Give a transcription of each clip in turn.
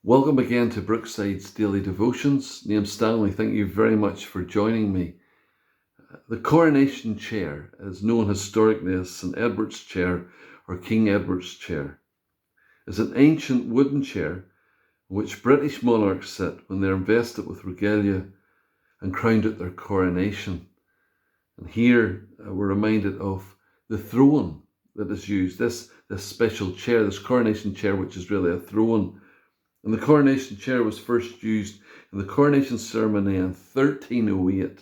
Welcome again to Brookside's Daily Devotions. Name's Stanley. Thank you very much for joining me. The coronation chair is known historically as St. Edward's chair or King Edward's chair. It's an ancient wooden chair in which British monarchs sit when they're invested with regalia and crowned at their coronation. And here we're reminded of the throne that is used, this special chair, this coronation chair, which is really a throne. And the coronation chair was first used in the coronation ceremony in 1308,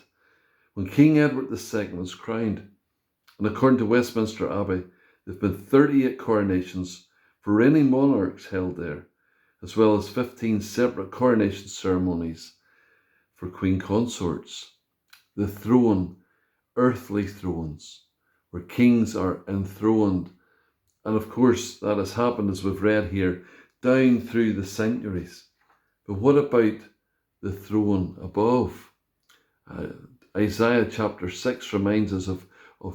when King Edward II was crowned. And according to Westminster Abbey, there have been 38 coronations for reigning monarchs held there, as well as 15 separate coronation ceremonies for queen consorts. The throne, earthly thrones, where kings are enthroned. And of course, that has happened, as we've read here, down through the centuries. But what about the throne above? Isaiah chapter 6 reminds us of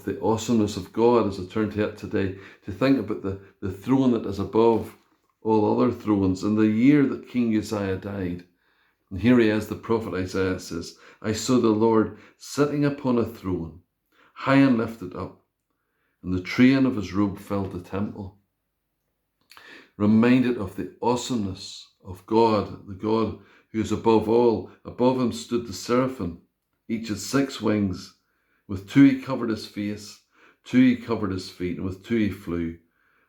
the awesomeness of God, as I turn to it today, to think about the throne that is above all other thrones. In the year that King Uzziah died, and here he is, the prophet Isaiah says, I saw the Lord sitting upon a throne, high and lifted up, and the train of his robe filled the temple. Reminded of the awesomeness of God, the God who is above all. Above him stood the seraphim, each had 6 wings. With 2 he covered his face, 2 he covered his feet, and with 2 he flew.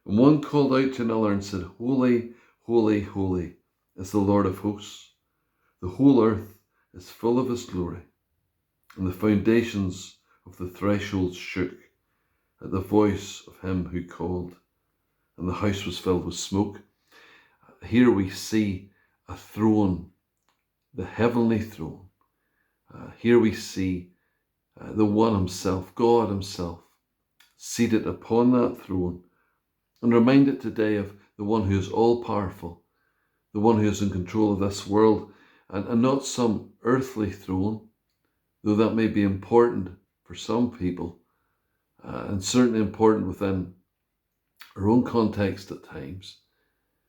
And one called out to another and said, Holy, holy, holy is the Lord of hosts. The whole earth is full of his glory. And the foundations of the thresholds shook at the voice of him who called, and the house was filled with smoke. Here we see a throne, the heavenly throne. Here we see the one himself, God himself, seated upon that throne. And reminded today of the one who is all-powerful, the one who is in control of this world, and not some earthly throne, though that may be important for some people, and certainly important within our own context at times,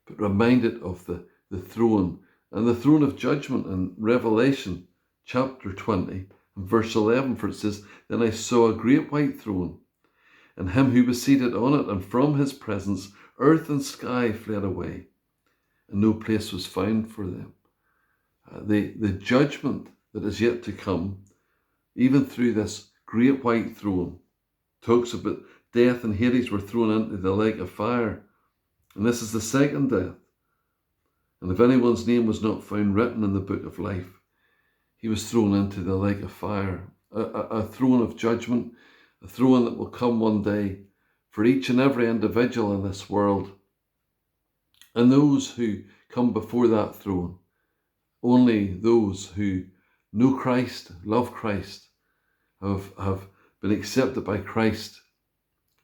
but reminded of the throne, and the throne of judgment in Revelation chapter 20 and verse 11, for it says, Then I saw a great white throne, and him who was seated on it, and from his presence earth and sky fled away, and no place was found for them. The judgment that is yet to come, even through this great white throne, talks about death and Hades were thrown into the lake of fire. And this is the second death. And if anyone's name was not found written in the book of life, he was thrown into the lake of fire. A throne of judgment, a throne that will come one day for each and every individual in this world. And those who come before that throne, only those who know Christ, love Christ, have been accepted by Christ,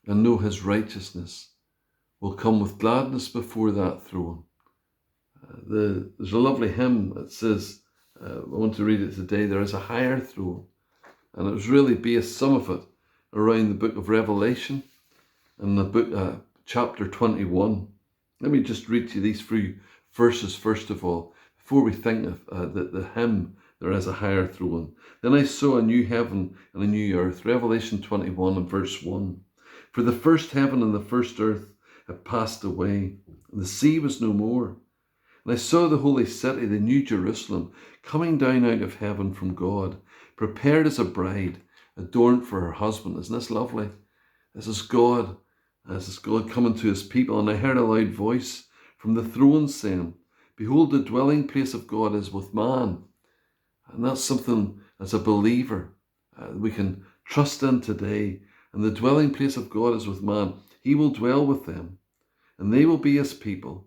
and know his righteousness, will come with gladness before that throne. There's a lovely hymn that says, I want to read it today, there is a higher throne. And it was really based, some of it, around the book of Revelation and the book, chapter 21. Let me just read to you these few verses first of all, before we think of the hymn, there is a higher throne. Then I saw a new heaven and a new earth, Revelation 21 and verse 1. For the first heaven and the first earth had passed away, and the sea was no more. And I saw the holy city, the new Jerusalem, coming down out of heaven from God, prepared as a bride, adorned for her husband. Isn't this lovely? This is God coming to his people. And I heard a loud voice from the throne saying, Behold, the dwelling place of God is with man. And that's something as a believer we can trust in today. And the dwelling place of God is with man. He will dwell with them, and they will be his people,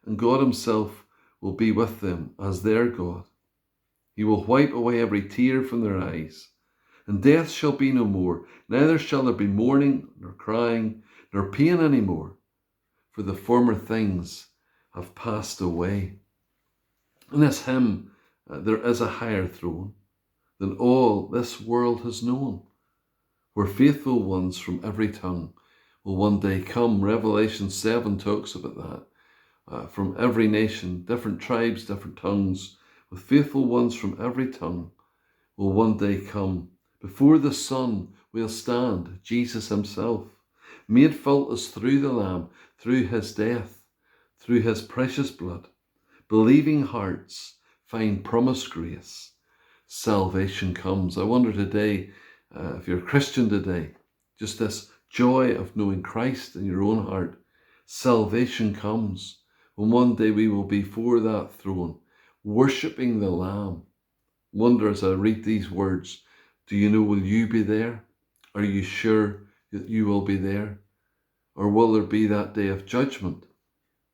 and God himself will be with them as their God. He will wipe away every tear from their eyes, and death shall be no more, neither shall there be mourning, nor crying, nor pain any more, for the former things have passed away. In this hymn, there is a higher throne than all this world has known, where faithful ones from every tongue will one day come. Revelation 7 talks about that. from every nation, different tribes, different tongues, with faithful ones from every tongue, will one day come. Before the Son will stand, Jesus himself, made faultless through the Lamb, through his death, through his precious blood. Believing hearts find promised grace. Salvation comes. I wonder today, if you're a Christian today, just this joy of knowing Christ in your own heart. Salvation comes when one day we will be before that throne, worshipping the Lamb. Wonder as I read these words, do you know, will you be there? Are you sure that you will be there? Or will there be that day of judgment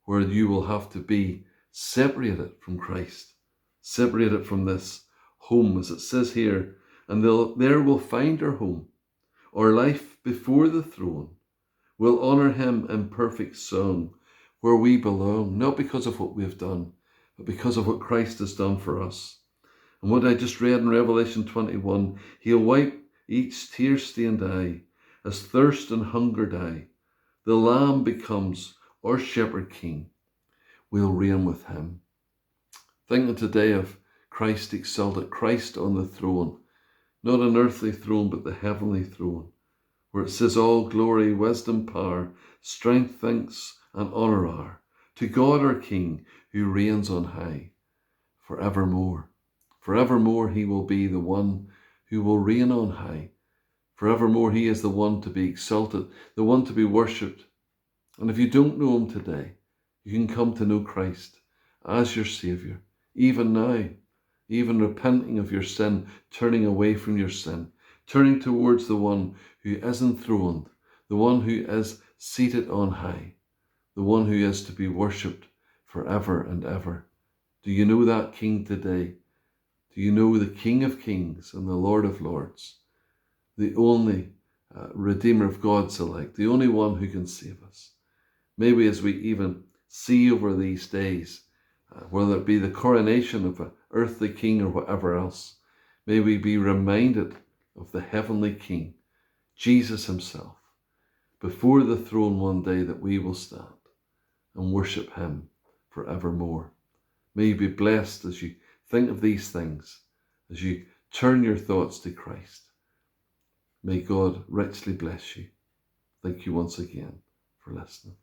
where you will have to be separated from Christ, separated from this home, as it says here, and there will find our home, our life before the throne. We'll honour him in perfect song, where we belong, not because of what we have done, but because of what Christ has done for us. And what I just read in Revelation 21, he'll wipe each tear-stained eye, as thirst and hunger die. The Lamb becomes our shepherd king. We'll reign with him. Thinking today of Christ exalted, Christ on the throne, not an earthly throne, but the heavenly throne, where it says all glory, wisdom, power, strength, thanks, and honour are to God our King, who reigns on high forevermore. Forevermore he will be the one who will reign on high. Forevermore he is the one to be exalted, the one to be worshipped. And if you don't know him today, you can come to know Christ as your Saviour, even now, even repenting of your sin, turning away from your sin, turning towards the one who is enthroned, the one who is seated on high, the one who is to be worshipped forever and ever. Do you know that King today? Do you know the King of Kings and the Lord of Lords, the only Redeemer of God's elect, the only one who can save us? Maybe as we even see over these days, whether it be the coronation of an earthly king or whatever else, may we be reminded of the heavenly King, Jesus himself, before the throne one day that we will stand and worship him forevermore. May you be blessed as you think of these things, as you turn your thoughts to Christ. May God richly bless you. Thank you once again for listening.